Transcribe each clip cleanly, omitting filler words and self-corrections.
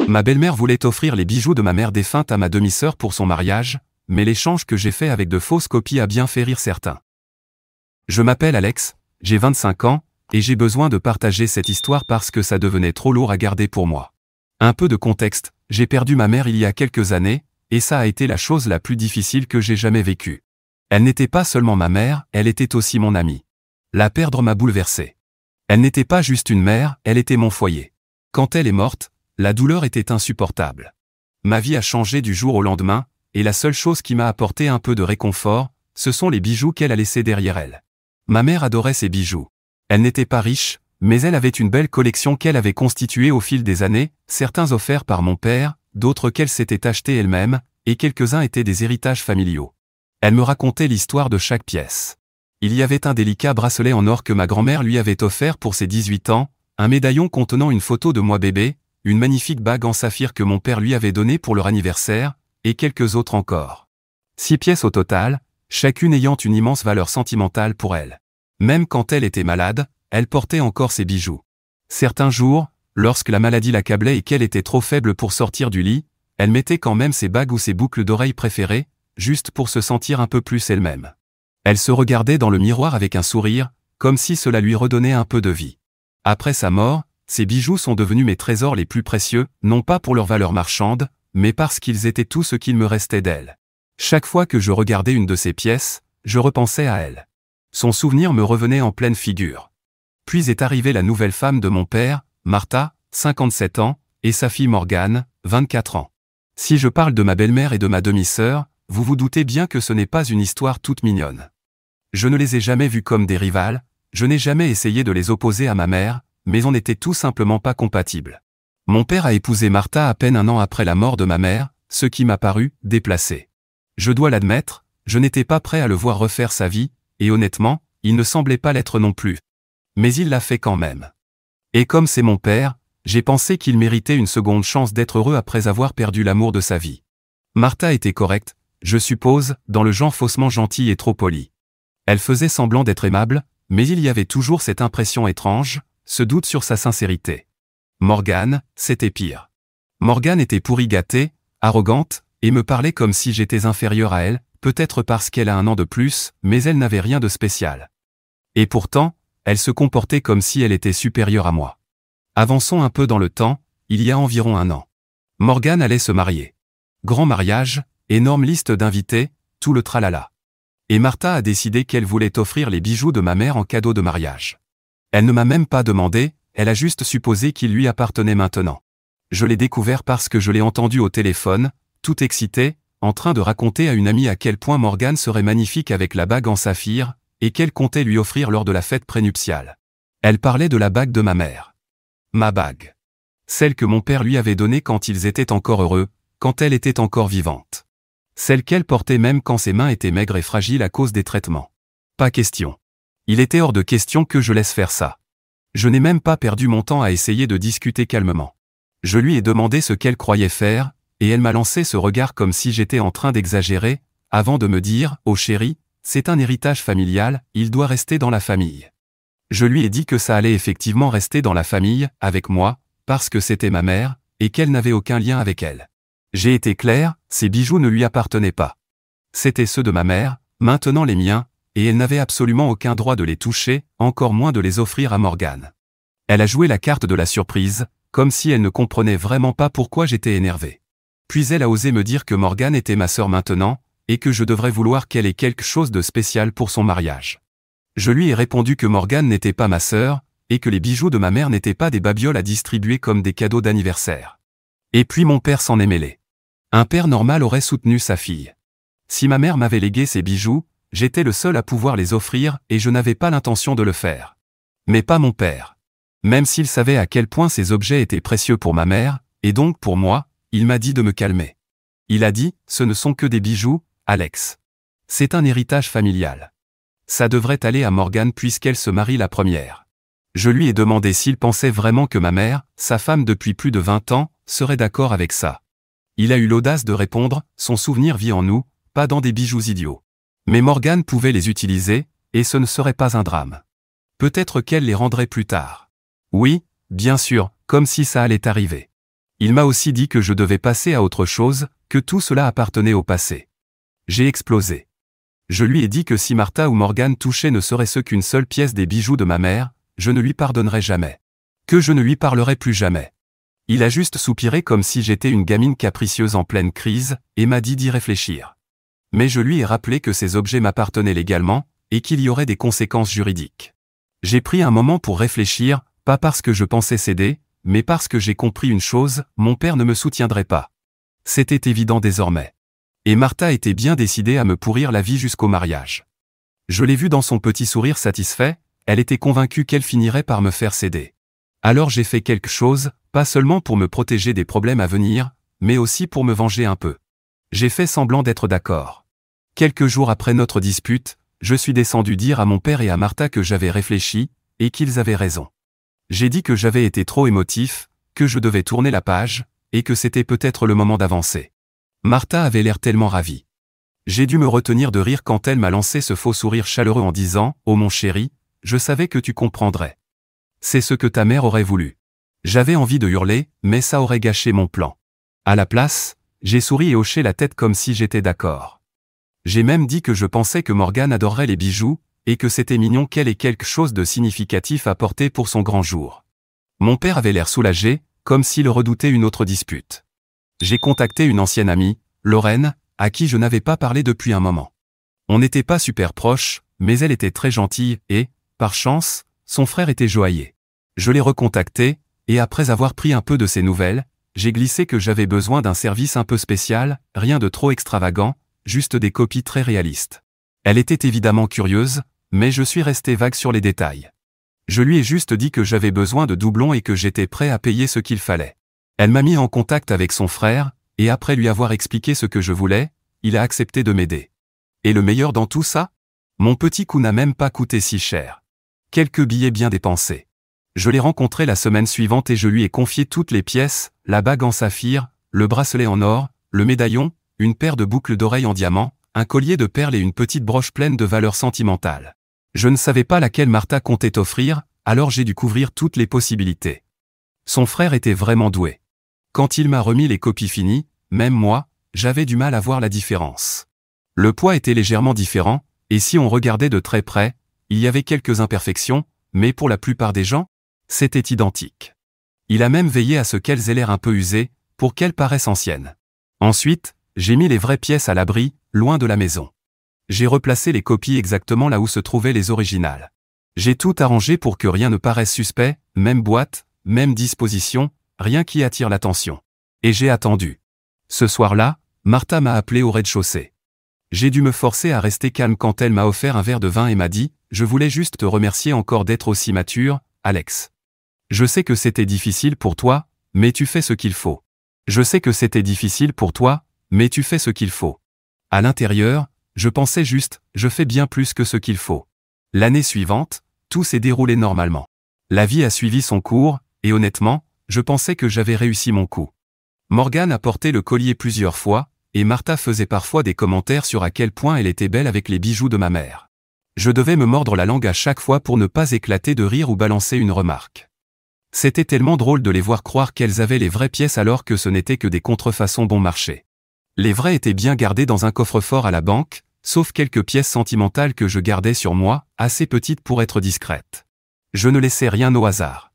Ma belle-mère voulait offrir les bijoux de ma mère défunte à ma demi-sœur pour son mariage, mais l'échange que j'ai fait avec de fausses copies a bien fait rire certains. Je m'appelle Alex, j'ai 25 ans, et j'ai besoin de partager cette histoire parce que ça devenait trop lourd à garder pour moi. Un peu de contexte, j'ai perdu ma mère il y a quelques années, et ça a été la chose la plus difficile que j'ai jamais vécue. Elle n'était pas seulement ma mère, elle était aussi mon amie. La perdre m'a bouleversé. Elle n'était pas juste une mère, elle était mon foyer. Quand elle est morte, la douleur était insupportable. Ma vie a changé du jour au lendemain, et la seule chose qui m'a apporté un peu de réconfort, ce sont les bijoux qu'elle a laissés derrière elle. Ma mère adorait ses bijoux. Elle n'était pas riche, mais elle avait une belle collection qu'elle avait constituée au fil des années, certains offerts par mon père, d'autres qu'elle s'était achetés elle-même, et quelques-uns étaient des héritages familiaux. Elle me racontait l'histoire de chaque pièce. Il y avait un délicat bracelet en or que ma grand-mère lui avait offert pour ses 18 ans, un médaillon contenant une photo de moi bébé, une magnifique bague en saphir que mon père lui avait donnée pour leur anniversaire, et quelques autres encore. 6 pièces au total, chacune ayant une immense valeur sentimentale pour elle. Même quand elle était malade, elle portait encore ses bijoux. Certains jours, lorsque la maladie l'accablait et qu'elle était trop faible pour sortir du lit, elle mettait quand même ses bagues ou ses boucles d'oreilles préférées, juste pour se sentir un peu plus elle-même. Elle se regardait dans le miroir avec un sourire, comme si cela lui redonnait un peu de vie. Après sa mort, ces bijoux sont devenus mes trésors les plus précieux, non pas pour leur valeur marchande, mais parce qu'ils étaient tout ce qu'il me restait d'elle. Chaque fois que je regardais une de ces pièces, je repensais à elle. Son souvenir me revenait en pleine figure. Puis est arrivée la nouvelle femme de mon père, Martha, 57 ans, et sa fille Morgane, 24 ans. Si je parle de ma belle-mère et de ma demi-sœur, vous vous doutez bien que ce n'est pas une histoire toute mignonne. Je ne les ai jamais vues comme des rivales, je n'ai jamais essayé de les opposer à ma mère, mais on n'était tout simplement pas compatibles. Mon père a épousé Martha à peine un an après la mort de ma mère, ce qui m'a paru déplacé. Je dois l'admettre, je n'étais pas prêt à le voir refaire sa vie, et honnêtement, il ne semblait pas l'être non plus. Mais il l'a fait quand même. Et comme c'est mon père, j'ai pensé qu'il méritait une seconde chance d'être heureux après avoir perdu l'amour de sa vie. Martha était correcte, je suppose, dans le genre faussement gentille et trop polie. Elle faisait semblant d'être aimable, mais il y avait toujours cette impression étrange, ce doute sur sa sincérité. Morgane, c'était pire. Morgane était pourri gâtée, arrogante, et me parlait comme si j'étais inférieur à elle, peut-être parce qu'elle a un an de plus, mais elle n'avait rien de spécial. Et pourtant, elle se comportait comme si elle était supérieure à moi. Avançons un peu dans le temps, il y a environ un an. Morgane allait se marier. Grand mariage, énorme liste d'invités, tout le tralala. Et Martha a décidé qu'elle voulait offrir les bijoux de ma mère en cadeau de mariage. Elle ne m'a même pas demandé, elle a juste supposé qu'ils lui appartenaient maintenant. Je l'ai découvert parce que je l'ai entendu au téléphone, tout excité, en train de raconter à une amie à quel point Morgane serait magnifique avec la bague en saphir, et qu'elle comptait lui offrir lors de la fête prénuptiale. Elle parlait de la bague de ma mère. Ma bague. Celle que mon père lui avait donnée quand ils étaient encore heureux, quand elle était encore vivante. Celle qu'elle portait même quand ses mains étaient maigres et fragiles à cause des traitements. Pas question. Il était hors de question que je laisse faire ça. Je n'ai même pas perdu mon temps à essayer de discuter calmement. Je lui ai demandé ce qu'elle croyait faire, et elle m'a lancé ce regard comme si j'étais en train d'exagérer, avant de me dire « Oh chérie, c'est un héritage familial, il doit rester dans la famille. » Je lui ai dit que ça allait effectivement rester dans la famille, avec moi, parce que c'était ma mère, et qu'elle n'avait aucun lien avec elle. J'ai été clair, ces bijoux ne lui appartenaient pas. C'étaient ceux de ma mère, maintenant les miens, et elle n'avait absolument aucun droit de les toucher, encore moins de les offrir à Morgane. Elle a joué la carte de la surprise, comme si elle ne comprenait vraiment pas pourquoi j'étais énervé. Puis elle a osé me dire que Morgane était ma sœur maintenant, et que je devrais vouloir qu'elle ait quelque chose de spécial pour son mariage. Je lui ai répondu que Morgane n'était pas ma sœur, et que les bijoux de ma mère n'étaient pas des babioles à distribuer comme des cadeaux d'anniversaire. Et puis mon père s'en est mêlé. Un père normal aurait soutenu sa fille. Si ma mère m'avait légué ces bijoux, j'étais le seul à pouvoir les offrir et je n'avais pas l'intention de le faire. Mais pas mon père. Même s'il savait à quel point ces objets étaient précieux pour ma mère, et donc pour moi, il m'a dit de me calmer. Il a dit, ce ne sont que des bijoux, Alex. C'est un héritage familial. Ça devrait aller à Morgane puisqu'elle se marie la première. Je lui ai demandé s'il pensait vraiment que ma mère, sa femme depuis plus de 20 ans, serait d'accord avec ça. Il a eu l'audace de répondre, son souvenir vit en nous, pas dans des bijoux idiots. Mais Morgane pouvait les utiliser, et ce ne serait pas un drame. Peut-être qu'elle les rendrait plus tard. Oui, bien sûr, comme si ça allait arriver. Il m'a aussi dit que je devais passer à autre chose, que tout cela appartenait au passé. J'ai explosé. Je lui ai dit que si Martha ou Morgane touchaient ne serait-ce qu'une seule pièce des bijoux de ma mère, je ne lui pardonnerais jamais. Que je ne lui parlerai plus jamais. Il a juste soupiré comme si j'étais une gamine capricieuse en pleine crise, et m'a dit d'y réfléchir. Mais je lui ai rappelé que ces objets m'appartenaient légalement, et qu'il y aurait des conséquences juridiques. J'ai pris un moment pour réfléchir, pas parce que je pensais céder, mais parce que j'ai compris une chose, mon père ne me soutiendrait pas. C'était évident désormais. Et Martha était bien décidée à me pourrir la vie jusqu'au mariage. Je l'ai vue dans son petit sourire satisfait, elle était convaincue qu'elle finirait par me faire céder. Alors j'ai fait quelque chose, pas seulement pour me protéger des problèmes à venir, mais aussi pour me venger un peu. J'ai fait semblant d'être d'accord. Quelques jours après notre dispute, je suis descendu dire à mon père et à Martha que j'avais réfléchi, et qu'ils avaient raison. J'ai dit que j'avais été trop émotif, que je devais tourner la page, et que c'était peut-être le moment d'avancer. Martha avait l'air tellement ravie. J'ai dû me retenir de rire quand elle m'a lancé ce faux sourire chaleureux en disant « Oh mon chéri, je savais que tu comprendrais. C'est ce que ta mère aurait voulu. » J'avais envie de hurler, mais ça aurait gâché mon plan. À la place, j'ai souri et hoché la tête comme si j'étais d'accord. J'ai même dit que je pensais que Morgane adorerait les bijoux, et que c'était mignon qu'elle ait quelque chose de significatif à porter pour son grand jour. Mon père avait l'air soulagé, comme s'il redoutait une autre dispute. J'ai contacté une ancienne amie, Lorraine, à qui je n'avais pas parlé depuis un moment. On n'était pas super proches, mais elle était très gentille et, par chance, son frère était joaillier. Je l'ai recontacté, et après avoir pris un peu de ses nouvelles, j'ai glissé que j'avais besoin d'un service un peu spécial, rien de trop extravagant, juste des copies très réalistes. Elle était évidemment curieuse, mais je suis resté vague sur les détails. Je lui ai juste dit que j'avais besoin de doublons et que j'étais prêt à payer ce qu'il fallait. Elle m'a mis en contact avec son frère, et après lui avoir expliqué ce que je voulais, il a accepté de m'aider. Et le meilleur dans tout ça? Mon petit coup n'a même pas coûté si cher. Quelques billets bien dépensés. Je l'ai rencontré la semaine suivante et je lui ai confié toutes les pièces, la bague en saphir, le bracelet en or, le médaillon, une paire de boucles d'oreilles en diamant, un collier de perles et une petite broche pleine de valeurs sentimentales. Je ne savais pas laquelle Martha comptait offrir, alors j'ai dû couvrir toutes les possibilités. Son frère était vraiment doué. Quand il m'a remis les copies finies, même moi, j'avais du mal à voir la différence. Le poids était légèrement différent, et si on regardait de très près, il y avait quelques imperfections, mais pour la plupart des gens, c'était identique. Il a même veillé à ce qu'elles aient l'air un peu usées, pour qu'elles paraissent anciennes. Ensuite, j'ai mis les vraies pièces à l'abri, loin de la maison. J'ai replacé les copies exactement là où se trouvaient les originales. J'ai tout arrangé pour que rien ne paraisse suspect, même boîte, même disposition, rien qui attire l'attention. Et j'ai attendu. Ce soir-là, Martha m'a appelé au rez-de-chaussée. J'ai dû me forcer à rester calme quand elle m'a offert un verre de vin et m'a dit « Je voulais juste te remercier encore d'être aussi mature, Alex. Je sais que c'était difficile pour toi, mais tu fais ce qu'il faut. Je sais que c'était difficile pour toi, mais tu fais ce qu'il faut. » À l'intérieur, je pensais juste « Je fais bien plus que ce qu'il faut. » L'année suivante, tout s'est déroulé normalement. La vie a suivi son cours, et honnêtement, je pensais que j'avais réussi mon coup. Morgane a porté le collier plusieurs fois, et Martha faisait parfois des commentaires sur à quel point elle était belle avec les bijoux de ma mère. Je devais me mordre la langue à chaque fois pour ne pas éclater de rire ou balancer une remarque. C'était tellement drôle de les voir croire qu'elles avaient les vraies pièces alors que ce n'étaient que des contrefaçons bon marché. Les vraies étaient bien gardées dans un coffre-fort à la banque, sauf quelques pièces sentimentales que je gardais sur moi, assez petites pour être discrètes. Je ne laissais rien au hasard.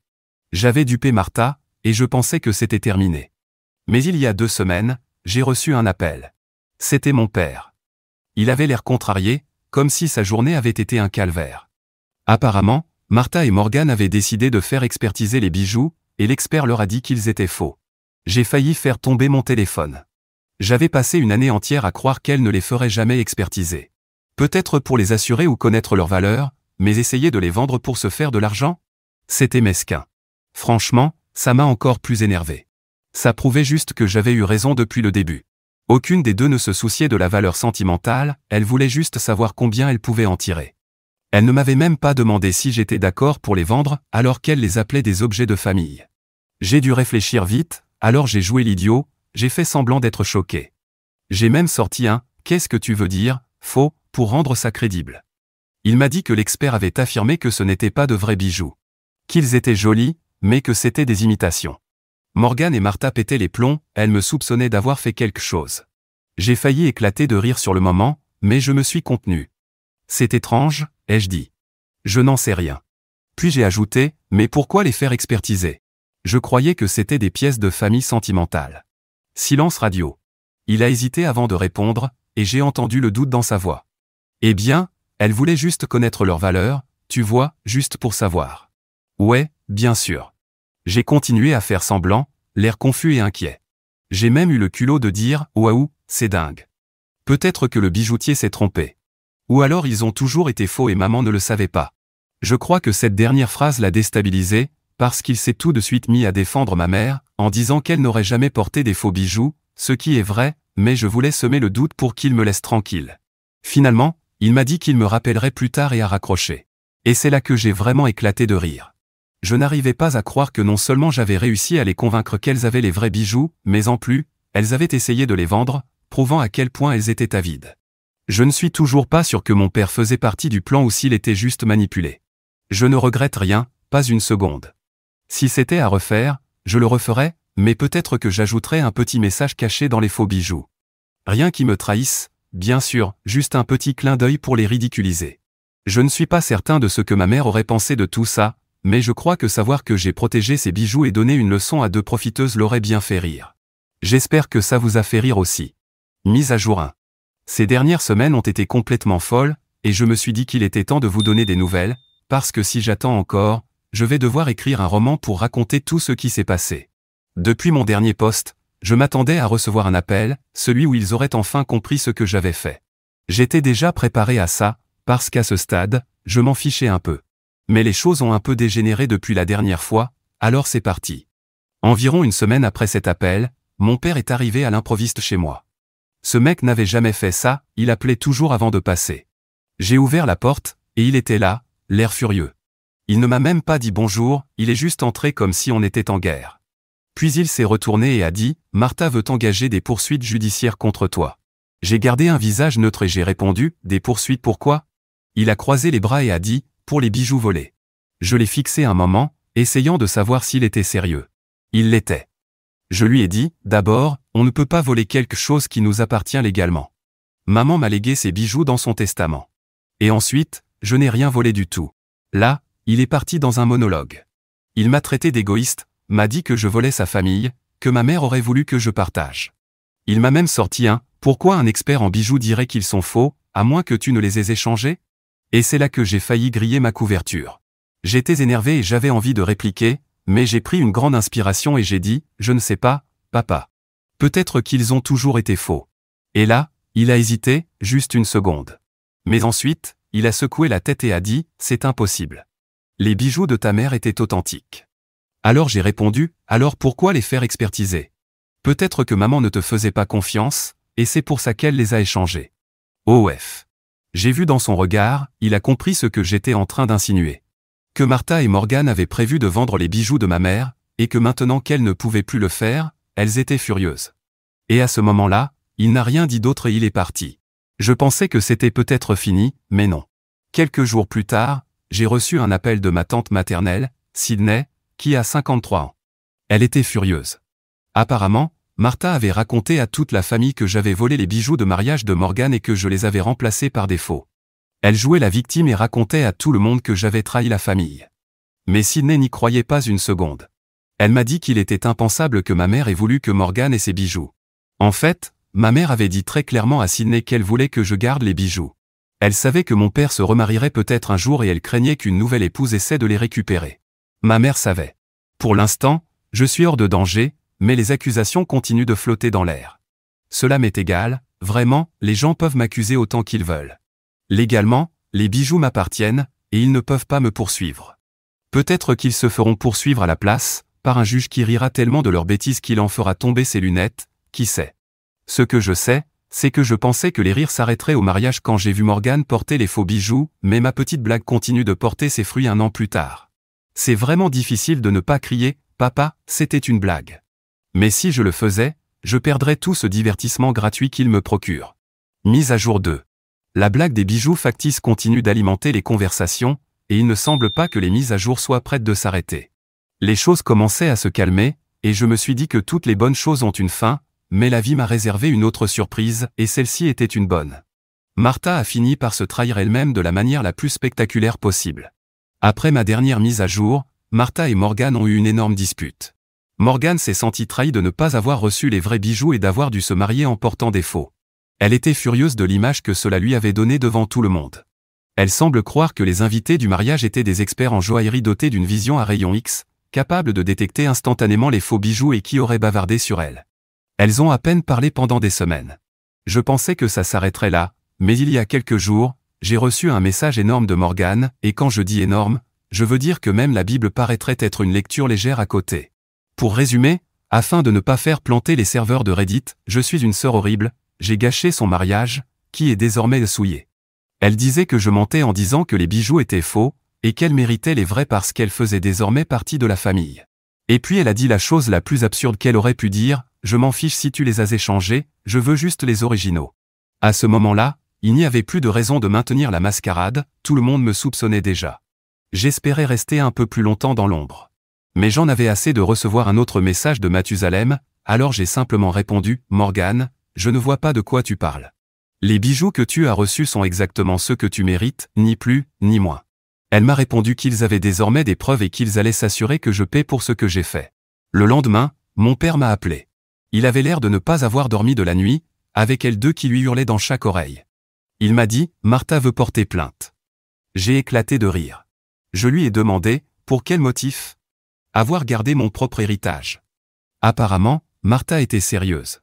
J'avais dupé Martha, et je pensais que c'était terminé. Mais il y a 2 semaines, j'ai reçu un appel. C'était mon père. Il avait l'air contrarié, comme si sa journée avait été un calvaire. Apparemment, Martha et Morgane avaient décidé de faire expertiser les bijoux, et l'expert leur a dit qu'ils étaient faux. J'ai failli faire tomber mon téléphone. J'avais passé une année entière à croire qu'elle ne les ferait jamais expertiser. Peut-être pour les assurer ou connaître leur valeur, mais essayer de les vendre pour se faire de l'argent? C'était mesquin. Franchement, ça m'a encore plus énervé. Ça prouvait juste que j'avais eu raison depuis le début. Aucune des deux ne se souciait de la valeur sentimentale, elle voulait juste savoir combien elle pouvait en tirer. Elle ne m'avait même pas demandé si j'étais d'accord pour les vendre, alors qu'elle les appelait des objets de famille. J'ai dû réfléchir vite, alors j'ai joué l'idiot, j'ai fait semblant d'être choqué. J'ai même sorti un « Qu'est-ce que tu veux dire ?» faux, pour rendre ça crédible. Il m'a dit que l'expert avait affirmé que ce n'étaient pas de vrais bijoux. Qu'ils étaient jolis, mais que c'était des imitations. Morgane et Martha pétaient les plombs, elles me soupçonnaient d'avoir fait quelque chose. J'ai failli éclater de rire sur le moment, mais je me suis contenu. C'est étrange, ai-je dit. Je n'en sais rien. Puis j'ai ajouté, mais pourquoi les faire expertiser? Je croyais que c'était des pièces de famille sentimentales. Silence radio. Il a hésité avant de répondre, et j'ai entendu le doute dans sa voix. Eh bien, elles voulaient juste connaître leur valeur, tu vois, juste pour savoir. Ouais, bien sûr. J'ai continué à faire semblant, l'air confus et inquiet. J'ai même eu le culot de dire, waouh, c'est dingue. Peut-être que le bijoutier s'est trompé. Ou alors ils ont toujours été faux et maman ne le savait pas. Je crois que cette dernière phrase l'a déstabilisé, parce qu'il s'est tout de suite mis à défendre ma mère, en disant qu'elle n'aurait jamais porté des faux bijoux, ce qui est vrai, mais je voulais semer le doute pour qu'il me laisse tranquille. Finalement, il m'a dit qu'il me rappellerait plus tard et a raccroché. Et c'est là que j'ai vraiment éclaté de rire. Je n'arrivais pas à croire que non seulement j'avais réussi à les convaincre qu'elles avaient les vrais bijoux, mais en plus, elles avaient essayé de les vendre, prouvant à quel point elles étaient avides. Je ne suis toujours pas sûr que mon père faisait partie du plan ou s'il était juste manipulé. Je ne regrette rien, pas une seconde. Si c'était à refaire, je le referais, mais peut-être que j'ajouterais un petit message caché dans les faux bijoux. Rien qui me trahisse, bien sûr, juste un petit clin d'œil pour les ridiculiser. Je ne suis pas certain de ce que ma mère aurait pensé de tout ça, mais je crois que savoir que j'ai protégé ces bijoux et donné une leçon à deux profiteuses l'aurait bien fait rire. J'espère que ça vous a fait rire aussi. Mise à jour 1. Ces dernières semaines ont été complètement folles, et je me suis dit qu'il était temps de vous donner des nouvelles, parce que si j'attends encore, je vais devoir écrire un roman pour raconter tout ce qui s'est passé. Depuis mon dernier post, je m'attendais à recevoir un appel, celui où ils auraient enfin compris ce que j'avais fait. J'étais déjà préparé à ça, parce qu'à ce stade, je m'en fichais un peu. Mais les choses ont un peu dégénéré depuis la dernière fois, alors c'est parti. Environ une semaine après cet appel, mon père est arrivé à l'improviste chez moi. Ce mec n'avait jamais fait ça, il appelait toujours avant de passer. J'ai ouvert la porte, et il était là, l'air furieux. Il ne m'a même pas dit bonjour, il est juste entré comme si on était en guerre. Puis il s'est retourné et a dit, « Martha veut engager des poursuites judiciaires contre toi. » J'ai gardé un visage neutre et j'ai répondu, « Des poursuites pourquoi ?» Il a croisé les bras et a dit, « Pour les bijoux volés. » Je l'ai fixé un moment, essayant de savoir s'il était sérieux. Il l'était. Je lui ai dit, « D'abord, on ne peut pas voler quelque chose qui nous appartient légalement. Maman m'a légué ses bijoux dans son testament. Et ensuite, je n'ai rien volé du tout. » Là, il est parti dans un monologue. Il m'a traité d'égoïste, m'a dit que je volais sa famille, que ma mère aurait voulu que je partage. Il m'a même sorti un « Pourquoi un expert en bijoux dirait qu'ils sont faux, à moins que tu ne les aies échangés ?» Et c'est là que j'ai failli griller ma couverture. J'étais énervé et j'avais envie de répliquer, mais j'ai pris une grande inspiration et j'ai dit « Je ne sais pas, papa. Peut-être qu'ils ont toujours été faux. » Et là, il a hésité, juste une seconde. Mais ensuite, il a secoué la tête et a dit « C'est impossible. Les bijoux de ta mère étaient authentiques. » Alors j'ai répondu « Alors pourquoi les faire expertiser? Peut-être que maman ne te faisait pas confiance, et c'est pour ça qu'elle les a échangés. » OF. J'ai vu dans son regard, il a compris ce que j'étais en train d'insinuer. Que Martha et Morgane avaient prévu de vendre les bijoux de ma mère, et que maintenant qu'elles ne pouvaient plus le faire, elles étaient furieuses. Et à ce moment-là, il n'a rien dit d'autre et il est parti. Je pensais que c'était peut-être fini, mais non. Quelques jours plus tard, j'ai reçu un appel de ma tante maternelle, Sydney, qui a 53 ans. Elle était furieuse. Apparemment, Martha avait raconté à toute la famille que j'avais volé les bijoux de mariage de Morgane et que je les avais remplacés par des faux. Elle jouait la victime et racontait à tout le monde que j'avais trahi la famille. Mais Sydney n'y croyait pas une seconde. Elle m'a dit qu'il était impensable que ma mère ait voulu que Morgane ait ses bijoux. En fait, ma mère avait dit très clairement à Sydney qu'elle voulait que je garde les bijoux. Elle savait que mon père se remarierait peut-être un jour et elle craignait qu'une nouvelle épouse essaie de les récupérer. Ma mère savait. Pour l'instant, je suis hors de danger, mais les accusations continuent de flotter dans l'air. Cela m'est égal, vraiment, les gens peuvent m'accuser autant qu'ils veulent. Légalement, les bijoux m'appartiennent, et ils ne peuvent pas me poursuivre. Peut-être qu'ils se feront poursuivre à la place, par un juge qui rira tellement de leurs bêtises qu'il en fera tomber ses lunettes, qui sait. Ce que je sais, c'est que je pensais que les rires s'arrêteraient au mariage quand j'ai vu Morgane porter les faux bijoux, mais ma petite blague continue de porter ses fruits un an plus tard. C'est vraiment difficile de ne pas crier « Papa, c'était une blague ». Mais si je le faisais, je perdrais tout ce divertissement gratuit qu'il me procure. Mise à jour 2. La blague des bijoux factices continue d'alimenter les conversations, et il ne semble pas que les mises à jour soient prêtes de s'arrêter. Les choses commençaient à se calmer, et je me suis dit que toutes les bonnes choses ont une fin, mais la vie m'a réservé une autre surprise, et celle-ci était une bonne. Martha a fini par se trahir elle-même de la manière la plus spectaculaire possible. Après ma dernière mise à jour, Martha et Morgan ont eu une énorme dispute. Morgan s'est sentie trahie de ne pas avoir reçu les vrais bijoux et d'avoir dû se marier en portant des faux. Elle était furieuse de l'image que cela lui avait donnée devant tout le monde. Elle semble croire que les invités du mariage étaient des experts en joaillerie dotés d'une vision à rayon X, capables de détecter instantanément les faux bijoux et qui auraient bavardé sur elle. Elles ont à peine parlé pendant des semaines. Je pensais que ça s'arrêterait là, mais il y a quelques jours, j'ai reçu un message énorme de Morgan, et quand je dis énorme, je veux dire que même la Bible paraîtrait être une lecture légère à côté. Pour résumer, afin de ne pas faire planter les serveurs de Reddit, je suis une sœur horrible, j'ai gâché son mariage, qui est désormais souillé. Elle disait que je mentais en disant que les bijoux étaient faux, et qu'elle méritait les vrais parce qu'elle faisait désormais partie de la famille. Et puis elle a dit la chose la plus absurde qu'elle aurait pu dire, je m'en fiche si tu les as échangés, je veux juste les originaux. À ce moment-là, il n'y avait plus de raison de maintenir la mascarade, tout le monde me soupçonnait déjà. J'espérais rester un peu plus longtemps dans l'ombre. Mais j'en avais assez de recevoir un autre message de Mathusalem, alors j'ai simplement répondu, Morgan, je ne vois pas de quoi tu parles. Les bijoux que tu as reçus sont exactement ceux que tu mérites, ni plus, ni moins. Elle m'a répondu qu'ils avaient désormais des preuves et qu'ils allaient s'assurer que je paie pour ce que j'ai fait. Le lendemain, mon père m'a appelé. Il avait l'air de ne pas avoir dormi de la nuit, avec elles deux qui lui hurlaient dans chaque oreille. Il m'a dit, Martha veut porter plainte. J'ai éclaté de rire. Je lui ai demandé, pour quel motif ? Avoir gardé mon propre héritage. Apparemment, Martha était sérieuse.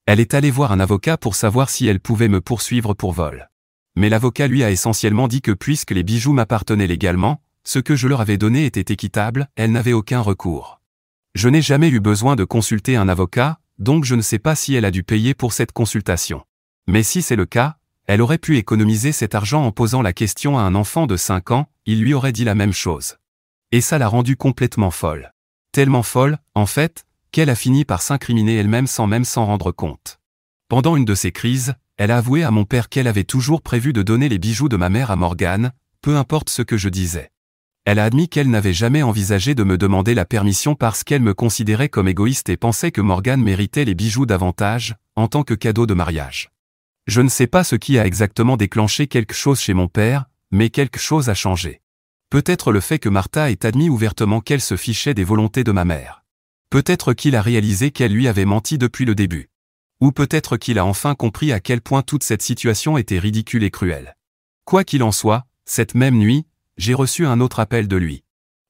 Elle est allée voir un avocat pour savoir si elle pouvait me poursuivre pour vol. Mais l'avocat lui a essentiellement dit que puisque les bijoux m'appartenaient légalement, ce que je leur avais donné était équitable, elle n'avait aucun recours. Je n'ai jamais eu besoin de consulter un avocat, donc je ne sais pas si elle a dû payer pour cette consultation. Mais si c'est le cas, elle aurait pu économiser cet argent en posant la question à un enfant de 5 ans, il lui aurait dit la même chose. Et ça l'a rendue complètement folle. Tellement folle, en fait, qu'elle a fini par s'incriminer elle-même sans même s'en rendre compte. Pendant une de ces crises, elle a avoué à mon père qu'elle avait toujours prévu de donner les bijoux de ma mère à Morgan, peu importe ce que je disais. Elle a admis qu'elle n'avait jamais envisagé de me demander la permission parce qu'elle me considérait comme égoïste et pensait que Morgan méritait les bijoux davantage, en tant que cadeau de mariage. Je ne sais pas ce qui a exactement déclenché quelque chose chez mon père, mais quelque chose a changé. Peut-être le fait que Martha ait admis ouvertement qu'elle se fichait des volontés de ma mère. Peut-être qu'il a réalisé qu'elle lui avait menti depuis le début. Ou peut-être qu'il a enfin compris à quel point toute cette situation était ridicule et cruelle. Quoi qu'il en soit, cette même nuit, j'ai reçu un autre appel de lui.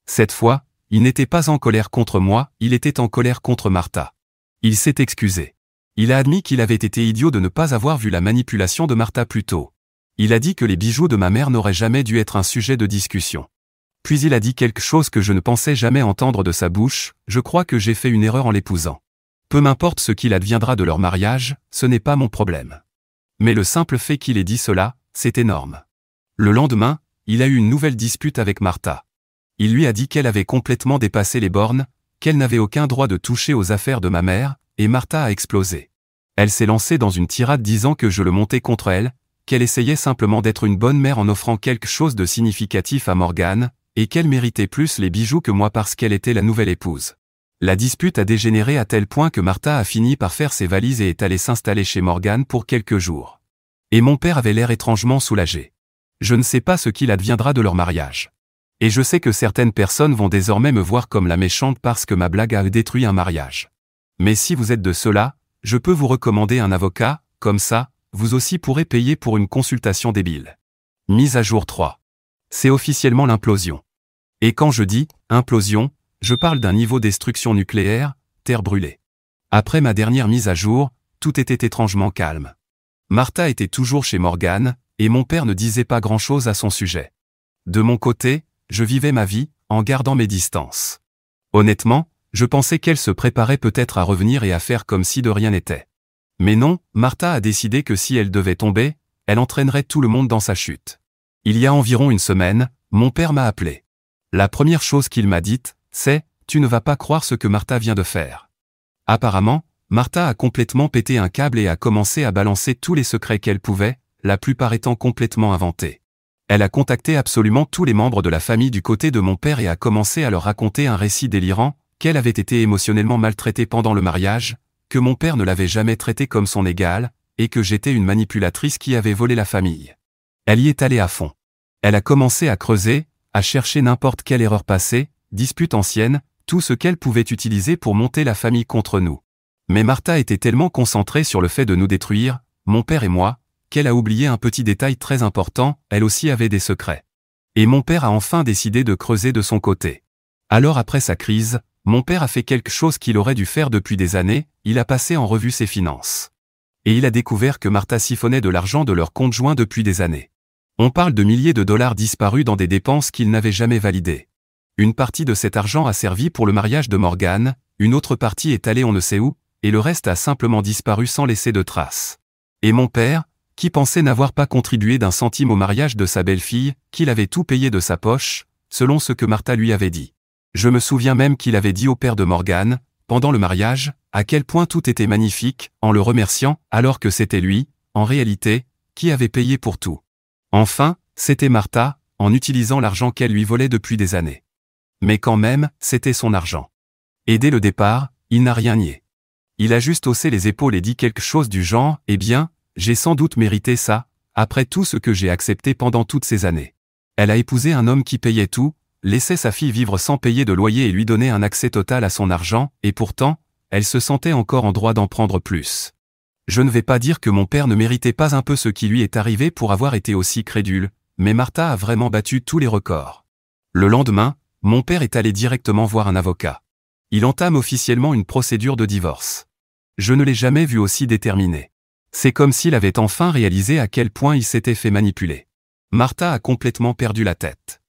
Cette fois, il n'était pas en colère contre moi, il était en colère contre Martha. Il s'est excusé. Il a admis qu'il avait été idiot de ne pas avoir vu la manipulation de Martha plus tôt. Il a dit que les bijoux de ma mère n'auraient jamais dû être un sujet de discussion. Puis il a dit quelque chose que je ne pensais jamais entendre de sa bouche, je crois que j'ai fait une erreur en l'épousant. Peu m'importe ce qu'il adviendra de leur mariage, ce n'est pas mon problème. Mais le simple fait qu'il ait dit cela, c'est énorme. Le lendemain, il a eu une nouvelle dispute avec Martha. Il lui a dit qu'elle avait complètement dépassé les bornes, qu'elle n'avait aucun droit de toucher aux affaires de ma mère, et Martha a explosé. Elle s'est lancée dans une tirade disant que je le montais contre elle, qu'elle essayait simplement d'être une bonne mère en offrant quelque chose de significatif à Morgan, et qu'elle méritait plus les bijoux que moi parce qu'elle était la nouvelle épouse. La dispute a dégénéré à tel point que Martha a fini par faire ses valises et est allée s'installer chez Morgan pour quelques jours. Et mon père avait l'air étrangement soulagé. Je ne sais pas ce qu'il adviendra de leur mariage. Et je sais que certaines personnes vont désormais me voir comme la méchante parce que ma blague a détruit un mariage. Mais si vous êtes de ceux-là, je peux vous recommander un avocat, comme ça, vous aussi pourrez payer pour une consultation débile. Mise à jour 3. C'est officiellement l'implosion. Et quand je dis « implosion », je parle d'un niveau destruction nucléaire, terre brûlée. Après ma dernière mise à jour, tout était étrangement calme. Martha était toujours chez Morgan, et mon père ne disait pas grand-chose à son sujet. De mon côté, je vivais ma vie, en gardant mes distances. Honnêtement, je pensais qu'elle se préparait peut-être à revenir et à faire comme si de rien n'était. Mais non, Martha a décidé que si elle devait tomber, elle entraînerait tout le monde dans sa chute. Il y a environ une semaine, mon père m'a appelé. La première chose qu'il m'a dite, c'est « Tu ne vas pas croire ce que Martha vient de faire ». Apparemment, Martha a complètement pété un câble et a commencé à balancer tous les secrets qu'elle pouvait, la plupart étant complètement inventés. Elle a contacté absolument tous les membres de la famille du côté de mon père et a commencé à leur raconter un récit délirant, qu'elle avait été émotionnellement maltraitée pendant le mariage, que mon père ne l'avait jamais traitée comme son égal, et que j'étais une manipulatrice qui avait volé la famille. Elle y est allée à fond. Elle a commencé à creuser, à chercher n'importe quelle erreur passée, dispute ancienne, tout ce qu'elle pouvait utiliser pour monter la famille contre nous. Mais Martha était tellement concentrée sur le fait de nous détruire, mon père et moi, qu'elle a oublié un petit détail très important, elle aussi avait des secrets. Et mon père a enfin décidé de creuser de son côté. Alors après sa crise, mon père a fait quelque chose qu'il aurait dû faire depuis des années, il a passé en revue ses finances. Et il a découvert que Martha siphonnait de l'argent de leur compte joint depuis des années. On parle de milliers de dollars disparus dans des dépenses qu'il n'avait jamais validées. Une partie de cet argent a servi pour le mariage de Morgane, une autre partie est allée on ne sait où, et le reste a simplement disparu sans laisser de traces. Et mon père, qui pensait n'avoir pas contribué d'un centime au mariage de sa belle-fille, qu'il avait tout payé de sa poche, selon ce que Martha lui avait dit. Je me souviens même qu'il avait dit au père de Morgane, pendant le mariage, à quel point tout était magnifique, en le remerciant, alors que c'était lui, en réalité, qui avait payé pour tout. Enfin, c'était Martha, en utilisant l'argent qu'elle lui volait depuis des années. Mais quand même, c'était son argent. Et dès le départ, il n'a rien nié. Il a juste haussé les épaules et dit quelque chose du genre, eh bien, j'ai sans doute mérité ça, après tout ce que j'ai accepté pendant toutes ces années. Elle a épousé un homme qui payait tout, laissait sa fille vivre sans payer de loyer et lui donnait un accès total à son argent, et pourtant, elle se sentait encore en droit d'en prendre plus. Je ne vais pas dire que mon père ne méritait pas un peu ce qui lui est arrivé pour avoir été aussi crédule, mais Martha a vraiment battu tous les records. Le lendemain, mon père est allé directement voir un avocat. Il entame officiellement une procédure de divorce. Je ne l'ai jamais vu aussi déterminé. C'est comme s'il avait enfin réalisé à quel point il s'était fait manipuler. Martha a complètement perdu la tête.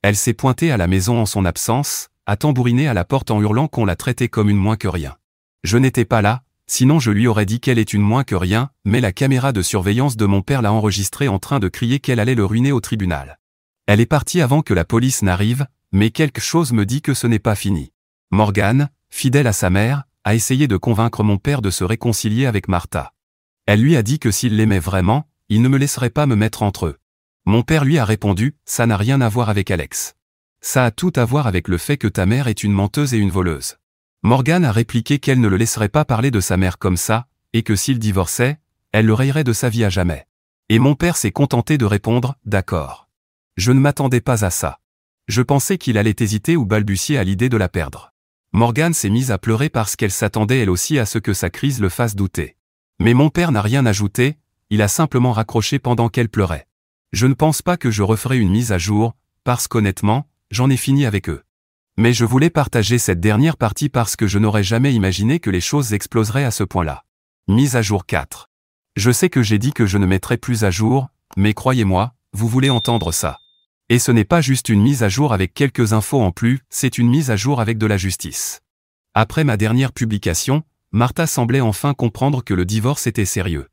Elle s'est pointée à la maison en son absence, a tambouriné à la porte en hurlant qu'on la traitait comme une moins que rien. Je n'étais pas là, sinon je lui aurais dit qu'elle est une moins que rien, mais la caméra de surveillance de mon père l'a enregistrée en train de crier qu'elle allait le ruiner au tribunal. Elle est partie avant que la police n'arrive, mais quelque chose me dit que ce n'est pas fini. Morgane, fidèle à sa mère, a essayé de convaincre mon père de se réconcilier avec Martha. Elle lui a dit que s'il l'aimait vraiment, il ne me laisserait pas me mettre entre eux. Mon père lui a répondu, ça n'a rien à voir avec Alex. Ça a tout à voir avec le fait que ta mère est une menteuse et une voleuse. Morgane a répliqué qu'elle ne le laisserait pas parler de sa mère comme ça, et que s'il divorçait, elle le rayerait de sa vie à jamais. Et mon père s'est contenté de répondre, d'accord. Je ne m'attendais pas à ça. Je pensais qu'il allait hésiter ou balbutier à l'idée de la perdre. Morgane s'est mise à pleurer parce qu'elle s'attendait elle aussi à ce que sa crise le fasse douter. Mais mon père n'a rien ajouté, il a simplement raccroché pendant qu'elle pleurait. Je ne pense pas que je referai une mise à jour, parce qu'honnêtement, j'en ai fini avec eux. Mais je voulais partager cette dernière partie parce que je n'aurais jamais imaginé que les choses exploseraient à ce point-là. Mise à jour 4. Je sais que j'ai dit que je ne mettrai plus à jour, mais croyez-moi, vous voulez entendre ça. Et ce n'est pas juste une mise à jour avec quelques infos en plus, c'est une mise à jour avec de la justice. Après ma dernière publication, Martha semblait enfin comprendre que le divorce était sérieux.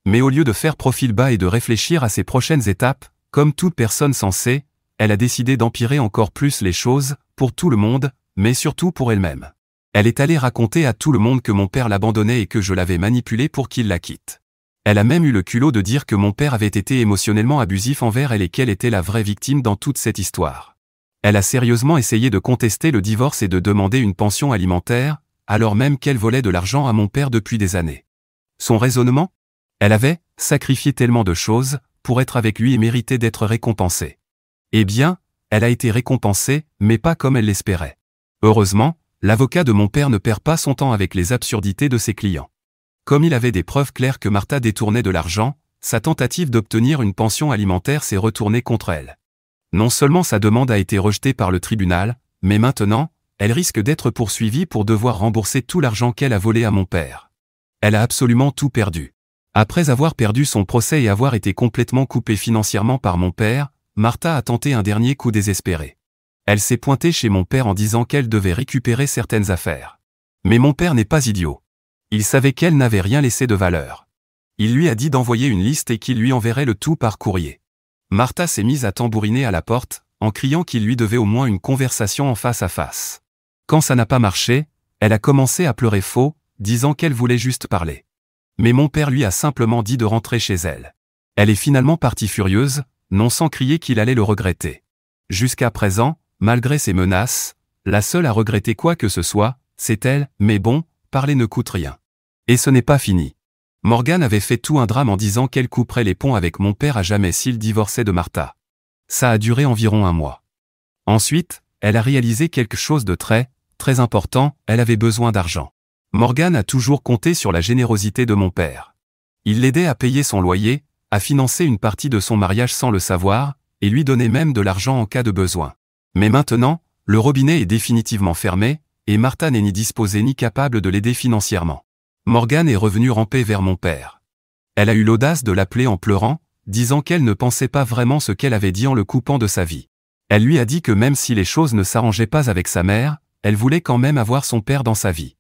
Mais au lieu de faire profil bas et de réfléchir à ses prochaines étapes, comme toute personne sensée, elle a décidé d'empirer encore plus les choses, pour tout le monde, mais surtout pour elle-même. Elle est allée raconter à tout le monde que mon père l'abandonnait et que je l'avais manipulée pour qu'il la quitte. Elle a même eu le culot de dire que mon père avait été émotionnellement abusif envers elle et qu'elle était la vraie victime dans toute cette histoire. Elle a sérieusement essayé de contester le divorce et de demander une pension alimentaire, alors même qu'elle volait de l'argent à mon père depuis des années. Son raisonnement ? Elle avait sacrifié tellement de choses pour être avec lui et mériter d'être récompensée. Eh bien, elle a été récompensée, mais pas comme elle l'espérait. Heureusement, l'avocat de mon père ne perd pas son temps avec les absurdités de ses clients. Comme il avait des preuves claires que Martha détournait de l'argent, sa tentative d'obtenir une pension alimentaire s'est retournée contre elle. Non seulement sa demande a été rejetée par le tribunal, mais maintenant, elle risque d'être poursuivie pour devoir rembourser tout l'argent qu'elle a volé à mon père. Elle a absolument tout perdu. Après avoir perdu son procès et avoir été complètement coupée financièrement par mon père, Martha a tenté un dernier coup désespéré. Elle s'est pointée chez mon père en disant qu'elle devait récupérer certaines affaires. Mais mon père n'est pas idiot. Il savait qu'elle n'avait rien laissé de valeur. Il lui a dit d'envoyer une liste et qu'il lui enverrait le tout par courrier. Martha s'est mise à tambouriner à la porte, en criant qu'il lui devait au moins une conversation en face à face. Quand ça n'a pas marché, elle a commencé à pleurer faux, disant qu'elle voulait juste parler. Mais mon père lui a simplement dit de rentrer chez elle. Elle est finalement partie furieuse, non sans crier qu'il allait le regretter. Jusqu'à présent, malgré ses menaces, La seule à regretter quoi que ce soit, c'est elle, mais bon, parler ne coûte rien. Et ce n'est pas fini. Morgane avait fait tout un drame en disant qu'elle couperait les ponts avec mon père à jamais s'il divorçait de Martha. Ça a duré environ 1 mois. Ensuite, elle a réalisé quelque chose de très important, elle avait besoin d'argent. Morgane a toujours compté sur la générosité de mon père. Il l'aidait à payer son loyer, à financer une partie de son mariage sans le savoir, et lui donnait même de l'argent en cas de besoin. Mais maintenant, le robinet est définitivement fermé, et Martha n'est ni disposée ni capable de l'aider financièrement. Morgane est revenue ramper vers mon père. Elle a eu l'audace de l'appeler en pleurant, disant qu'elle ne pensait pas vraiment ce qu'elle avait dit en le coupant de sa vie. Elle lui a dit que même si les choses ne s'arrangeaient pas avec sa mère, elle voulait quand même avoir son père dans sa vie.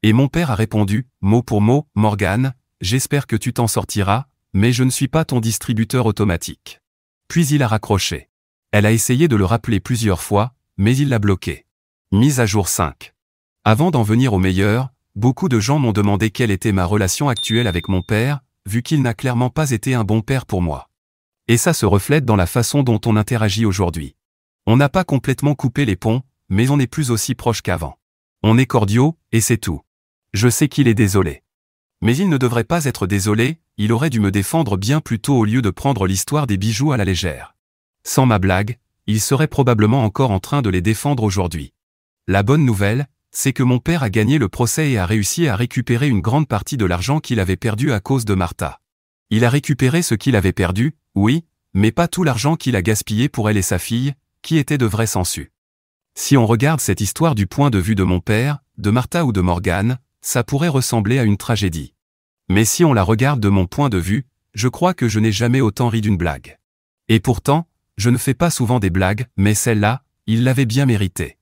Et mon père a répondu, mot pour mot, Morgane, j'espère que tu t'en sortiras, mais je ne suis pas ton distributeur automatique. Puis il a raccroché. Elle a essayé de le rappeler plusieurs fois, mais il l'a bloqué. Mise à jour 5. Avant d'en venir au meilleur, beaucoup de gens m'ont demandé quelle était ma relation actuelle avec mon père, vu qu'il n'a clairement pas été un bon père pour moi. Et ça se reflète dans la façon dont on interagit aujourd'hui. On n'a pas complètement coupé les ponts, mais on n'est plus aussi proche qu'avant. On est cordiaux, et c'est tout. Je sais qu'il est désolé. Mais il ne devrait pas être désolé, il aurait dû me défendre bien plus tôt au lieu de prendre l'histoire des bijoux à la légère. Sans ma blague, il serait probablement encore en train de les défendre aujourd'hui. La bonne nouvelle, c'est que mon père a gagné le procès et a réussi à récupérer une grande partie de l'argent qu'il avait perdu à cause de Martha. Il a récupéré ce qu'il avait perdu, oui, mais pas tout l'argent qu'il a gaspillé pour elle et sa fille, qui étaient de vrais sangsues. Si on regarde cette histoire du point de vue de mon père, de Martha ou de Morgane, ça pourrait ressembler à une tragédie. Mais si on la regarde de mon point de vue, je crois que je n'ai jamais autant ri d'une blague. Et pourtant, je ne fais pas souvent des blagues, mais celle-là, il l'avait bien méritée.